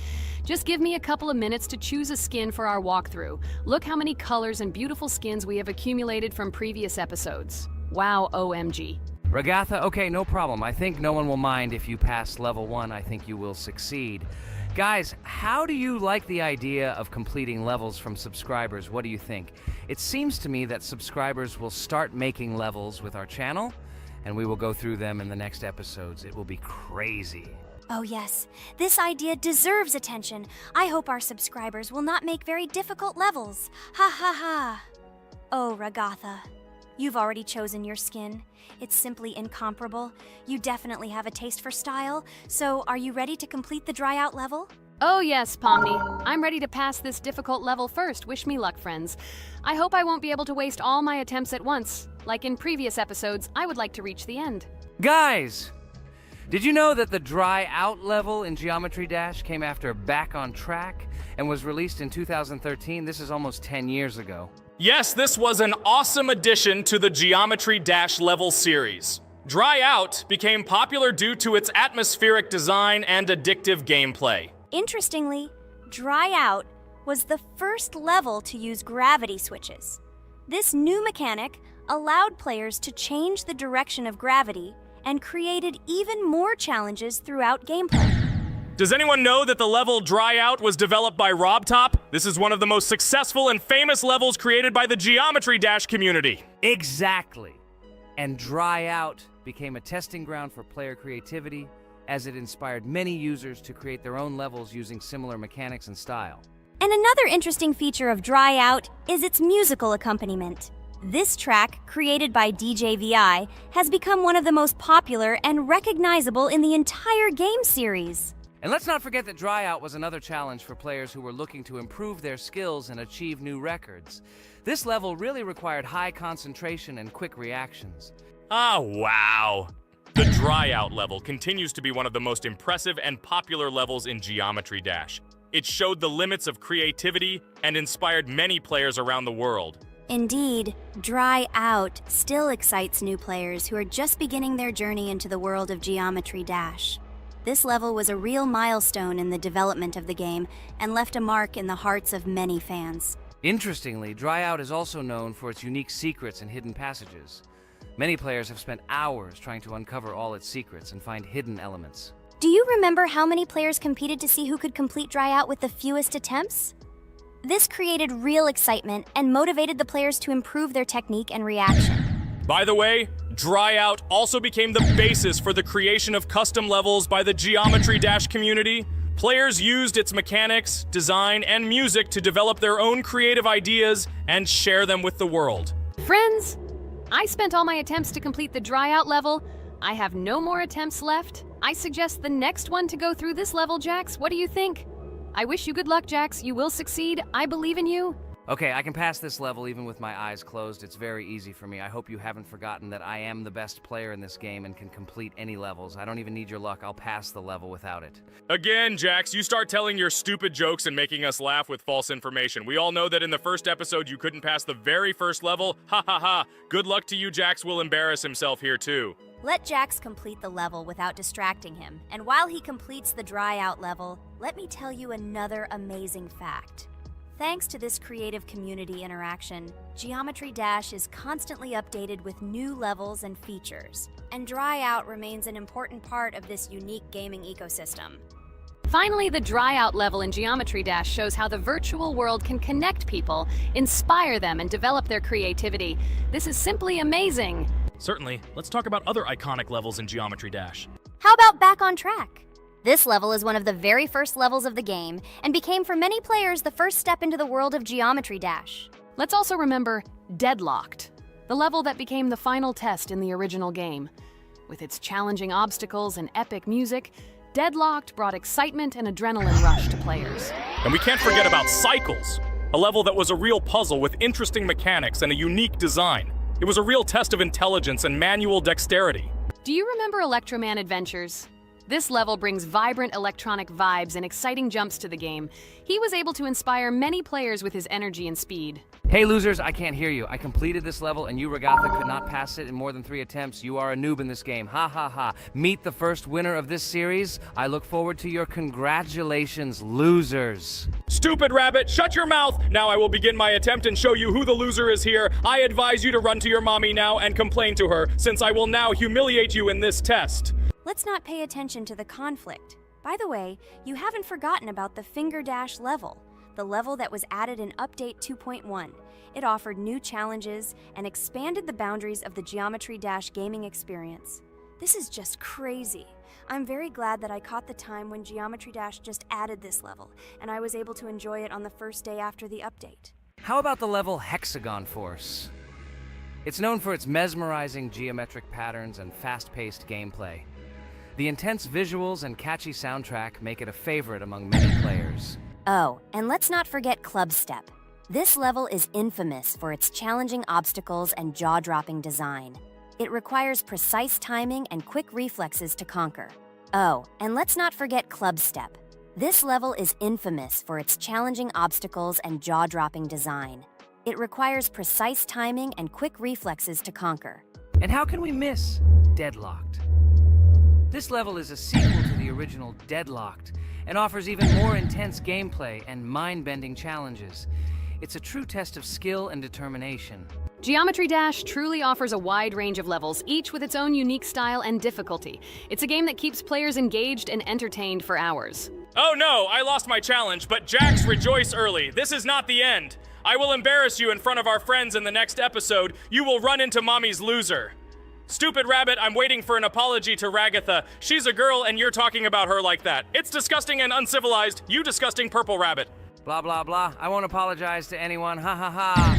Just give me a couple of minutes to choose a skin for our walkthrough. Look how many colors and beautiful skins we have accumulated from previous episodes. Wow, OMG. Ragatha, okay, no problem. I think no one will mind if you pass level 1. I think you will succeed. Guys, how do you like the idea of completing levels from subscribers? What do you think? It seems to me that subscribers will start making levels with our channel, and we will go through them in the next episodes. It will be crazy. Oh yes, this idea deserves attention. I hope our subscribers will not make very difficult levels. Ha ha ha. Oh, Ragatha, you've already chosen your skin. It's simply incomparable. You definitely have a taste for style. So, are you ready to complete the dry out level? Oh yes, Pomni. I'm ready to pass this difficult level first. Wish me luck, friends. I hope I won't be able to waste all my attempts at once. Like in previous episodes, I would like to reach the end. Guys! Did you know that the Dry Out level in Geometry Dash came after Back on Track and was released in 2013? This is almost 10 years ago. Yes, this was an awesome addition to the Geometry Dash level series. Dry Out became popular due to its atmospheric design and addictive gameplay. Interestingly, Dry Out was the first level to use gravity switches. This new mechanic allowed players to change the direction of gravity and created even more challenges throughout gameplay. Does anyone know that the level Dry Out was developed by RobTop? This is one of the most successful and famous levels created by the Geometry Dash community. Exactly. And Dry Out became a testing ground for player creativity, as it inspired many users to create their own levels using similar mechanics and style. And another interesting feature of Dry Out is its musical accompaniment. This track, created by DJ VI, has become one of the most popular and recognizable in the entire game series. And let's not forget that Dry Out was another challenge for players who were looking to improve their skills and achieve new records. This level really required high concentration and quick reactions. Ah, wow. The Dry Out level continues to be one of the most impressive and popular levels in Geometry Dash. It showed the limits of creativity and inspired many players around the world. Indeed, Dry Out still excites new players who are just beginning their journey into the world of Geometry Dash. This level was a real milestone in the development of the game and left a mark in the hearts of many fans. Interestingly, Dry Out is also known for its unique secrets and hidden passages. Many players have spent hours trying to uncover all its secrets and find hidden elements. Do you remember how many players competed to see who could complete Dry Out with the fewest attempts? This created real excitement and motivated the players to improve their technique and reaction. By the way, Dry Out also became the basis for the creation of custom levels by the Geometry Dash community. Players used its mechanics, design, and music to develop their own creative ideas and share them with the world. Friends, I spent all my attempts to complete the Dry Out level, I have no more attempts left. I suggest the next one to go through this level, Jax. What do you think? I wish you good luck, Jax. You will succeed. I believe in you. Okay, I can pass this level even with my eyes closed. It's very easy for me. I hope you haven't forgotten that I am the best player in this game and can complete any levels. I don't even need your luck. I'll pass the level without it. Again, Jax, you start telling your stupid jokes and making us laugh with false information. We all know that in the first episode you couldn't pass the very first level. Ha ha ha. Good luck to you, Jax will embarrass himself here too. Let Jax complete the level without distracting him, and while he completes the dry out level, let me tell you another amazing fact. Thanks to this creative community interaction, Geometry Dash is constantly updated with new levels and features, and dry out remains an important part of this unique gaming ecosystem. Finally, the dry out level in Geometry Dash shows how the virtual world can connect people, inspire them, and develop their creativity. This is simply amazing. Certainly. Let's talk about other iconic levels in Geometry Dash. How about Back on Track? This level is one of the very first levels of the game, and became for many players the first step into the world of Geometry Dash. Let's also remember Deadlocked, the level that became the final test in the original game. With its challenging obstacles and epic music, Deadlocked brought excitement and adrenaline rush to players. And we can't forget about Cycles, a level that was a real puzzle with interesting mechanics and a unique design. It was a real test of intelligence and manual dexterity. Do you remember Electroman Adventures? This level brings vibrant electronic vibes and exciting jumps to the game. He was able to inspire many players with his energy and speed. Hey losers, I can't hear you. I completed this level and you, Ragatha, could not pass it in more than 3 attempts. You are a noob in this game. Ha ha ha. Meet the first winner of this series. I look forward to your congratulations, losers. Stupid rabbit, shut your mouth! Now I will begin my attempt and show you who the loser is here. I advise you to run to your mommy now and complain to her, since I will now humiliate you in this test. Let's not pay attention to the conflict. By the way, you haven't forgotten about the Finger Dash level, the level that was added in Update 2.1. It offered new challenges and expanded the boundaries of the Geometry Dash gaming experience. This is just crazy. I'm very glad that I caught the time when Geometry Dash just added this level, and I was able to enjoy it on the first day after the update. How about the level Hexagon Force? It's known for its mesmerizing geometric patterns and fast-paced gameplay. The intense visuals and catchy soundtrack make it a favorite among many players. Oh, and let's not forget Club Step. This level is infamous for its challenging obstacles and jaw-dropping design. It requires precise timing and quick reflexes to conquer. Oh, and let's not forget Club Step. This level is infamous for its challenging obstacles and jaw-dropping design. It requires precise timing and quick reflexes to conquer. And how can we miss Deadlocked? This level is a sequel to the original Deadlocked and offers even more intense gameplay and mind-bending challenges. It's a true test of skill and determination. Geometry Dash truly offers a wide range of levels, each with its own unique style and difficulty. It's a game that keeps players engaged and entertained for hours. Oh no, I lost my challenge, but Jax, rejoice early. This is not the end. I will embarrass you in front of our friends in the next episode. You will run into Mommy's loser. Stupid rabbit, I'm waiting for an apology to Ragatha. She's a girl and you're talking about her like that. It's disgusting and uncivilized, you disgusting purple rabbit. Blah, blah, blah. I won't apologize to anyone. Ha ha ha.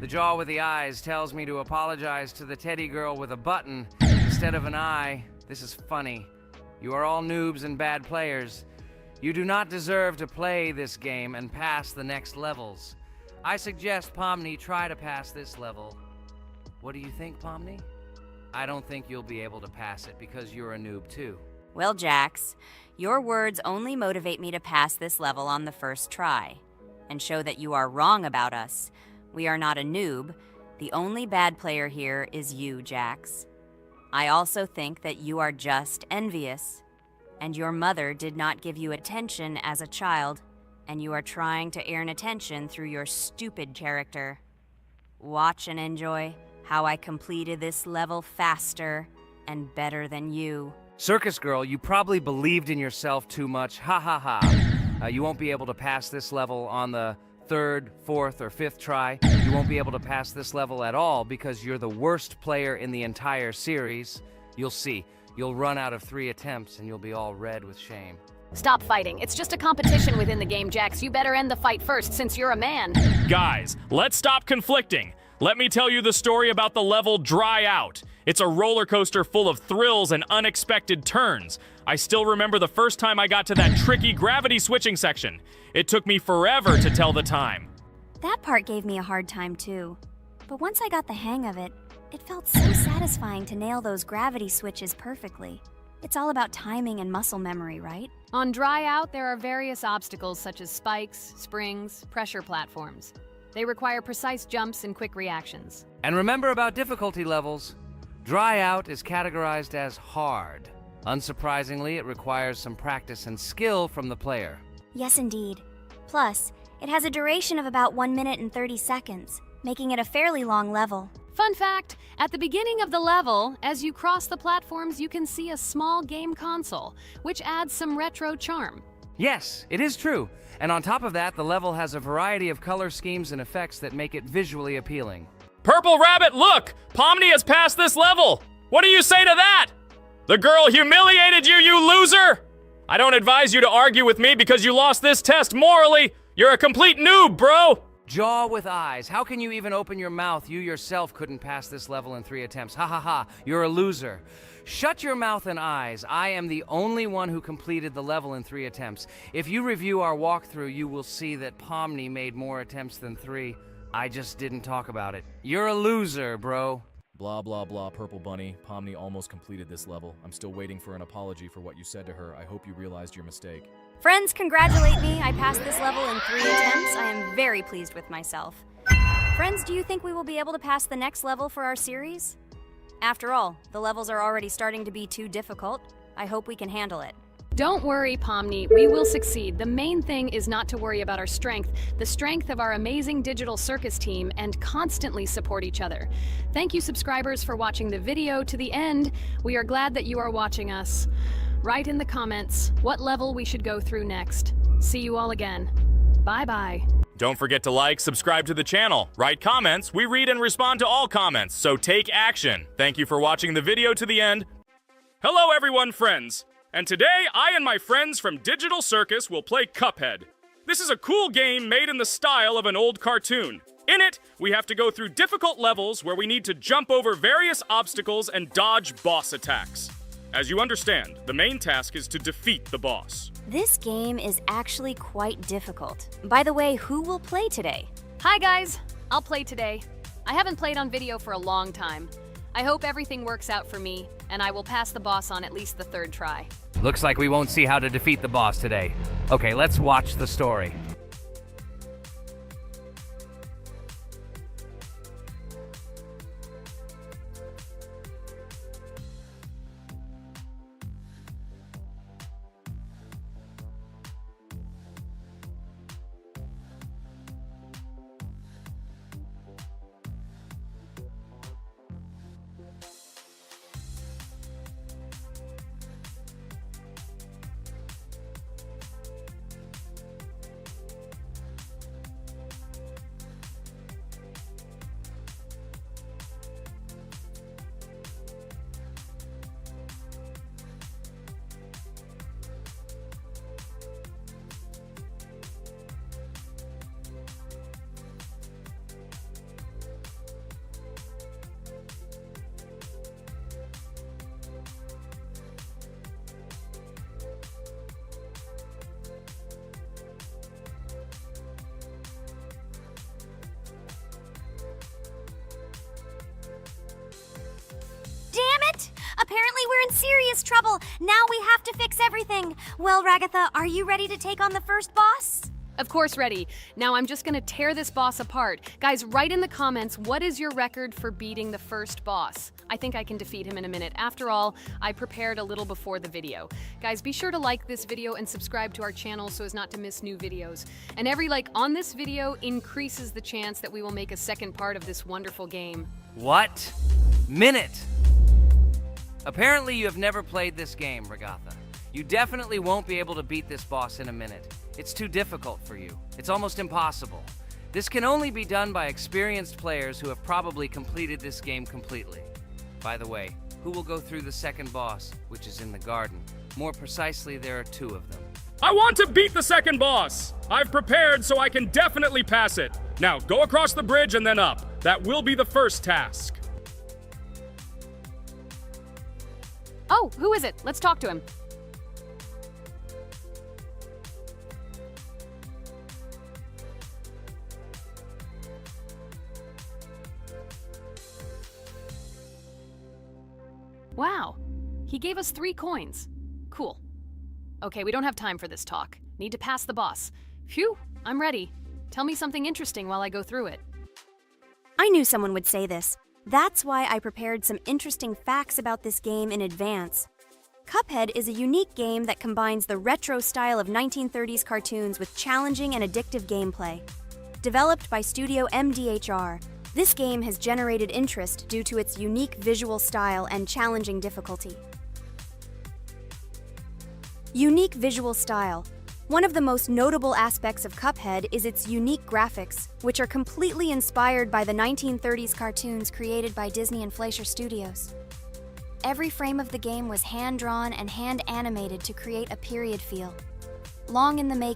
The jaw with the eyes tells me to apologize to the teddy girl with a button instead of an eye. This is funny. You are all noobs and bad players. You do not deserve to play this game and pass the next levels. I suggest Pomni try to pass this level. What do you think, Pomni? I don't think you'll be able to pass it because you're a noob too. Well, Jax, your words only motivate me to pass this level on the first try, and show that you are wrong about us. We are not a noob. The only bad player here is you, Jax. I also think that you are just envious, and your mother did not give you attention as a child, and you are trying to earn attention through your stupid character. Watch and enjoy how I completed this level faster and better than you. Circus girl, you probably believed in yourself too much. Ha ha ha. You won't be able to pass this level on the 3rd, 4th, or 5th try. You won't be able to pass this level at all because you're the worst player in the entire series. You'll see. You'll run out of 3 attempts and you'll be all red with shame. Stop fighting. It's just a competition within the game, Jax. You better end the fight first since you're a man. Guys, let's stop conflicting. Let me tell you the story about the level Dry Out. It's a roller coaster full of thrills and unexpected turns. I still remember the first time I got to that tricky gravity switching section. It took me forever to tell the time. That part gave me a hard time too. But once I got the hang of it, it felt so satisfying to nail those gravity switches perfectly. It's all about timing and muscle memory, right? On Dry Out, there are various obstacles such as spikes, springs, pressure platforms. They require precise jumps and quick reactions. And remember about difficulty levels. Dry Out is categorized as hard. Unsurprisingly, it requires some practice and skill from the player. Yes, indeed. Plus, it has a duration of about 1 minute and 30 seconds, making it a fairly long level. Fun fact, at the beginning of the level, as you cross the platforms, you can see a small game console, which adds some retro charm. Yes, it is true. And on top of that, the level has a variety of color schemes and effects that make it visually appealing. Purple Rabbit, look! Pomni has passed this level! What do you say to that? The girl humiliated you, you loser! I don't advise you to argue with me because you lost this test morally. You're a complete noob, bro! Jaw with eyes. How can you even open your mouth? You yourself couldn't pass this level in 3 attempts. Ha ha ha. You're a loser. Shut your mouth and eyes. I am the only one who completed the level in 3 attempts. If you review our walkthrough, you will see that Pomni made more attempts than 3. I just didn't talk about it. You're a loser, bro. Blah, blah, blah, Purple Bunny. Pomni almost completed this level. I'm still waiting for an apology for what you said to her. I hope you realized your mistake. Friends, congratulate me. I passed this level in 3 attempts. I am very pleased with myself. Friends, do you think we will be able to pass the next level for our series? After all, the levels are already starting to be too difficult. I hope we can handle it. Don't worry, Pomni, we will succeed. The main thing is not to worry about our strength, the strength of our amazing digital circus team, and constantly support each other. Thank you, subscribers, for watching the video to the end. We are glad that you are watching us. Write in the comments what level we should go through next. See you all again. Bye-bye. Don't forget to like, subscribe to the channel, write comments. We read and respond to all comments, so take action. Thank you for watching the video to the end. Hello everyone, friends. And today, I and my friends from Digital Circus will play Cuphead. This is a cool game made in the style of an old cartoon. In it, we have to go through difficult levels where we need to jump over various obstacles and dodge boss attacks. As you understand, the main task is to defeat the boss. This game is actually quite difficult. By the way, who will play today? Hi guys, I'll play today. I haven't played on video for a long time. I hope everything works out for me, and I will pass the boss on at least the 3rd try. Looks like we won't see how to defeat the boss today. Okay, let's watch the story. Apparently we're in serious trouble. Now we have to fix everything. Well, Ragatha, are you ready to take on the first boss? Of course, ready. Now I'm just gonna tear this boss apart. Guys, write in the comments, what is your record for beating the first boss? I think I can defeat him in a minute. After all, I prepared a little before the video. Guys, be sure to like this video and subscribe to our channel so as not to miss new videos. And every like on this video increases the chance that we will make a second part of this wonderful game. What? Minute! Apparently you have never played this game, Ragatha. You definitely won't be able to beat this boss in a minute. It's too difficult for you. It's almost impossible. This can only be done by experienced players who have probably completed this game completely. By the way, who will go through the second boss, which is in the garden? More precisely, there are 2 of them. I want to beat the second boss! I've prepared so I can definitely pass it. Now, go across the bridge and then up. That will be the first task. Oh, who is it? Let's talk to him. Wow, he gave us 3 coins. Cool. Okay, we don't have time for this talk. Need to pass the boss. Phew, I'm ready. Tell me something interesting while I go through it. I knew someone would say this. That's why I prepared some interesting facts about this game in advance. Cuphead is a unique game that combines the retro style of 1930s cartoons with challenging and addictive gameplay. Developed by Studio MDHR, this game has generated interest due to its unique visual style and challenging difficulty. Unique visual style. One of the most notable aspects of Cuphead is its unique graphics, which are completely inspired by the 1930s cartoons created by Disney and Fleischer Studios. Every frame of the game was hand-drawn and hand-animated to create a period feel. Long in the making,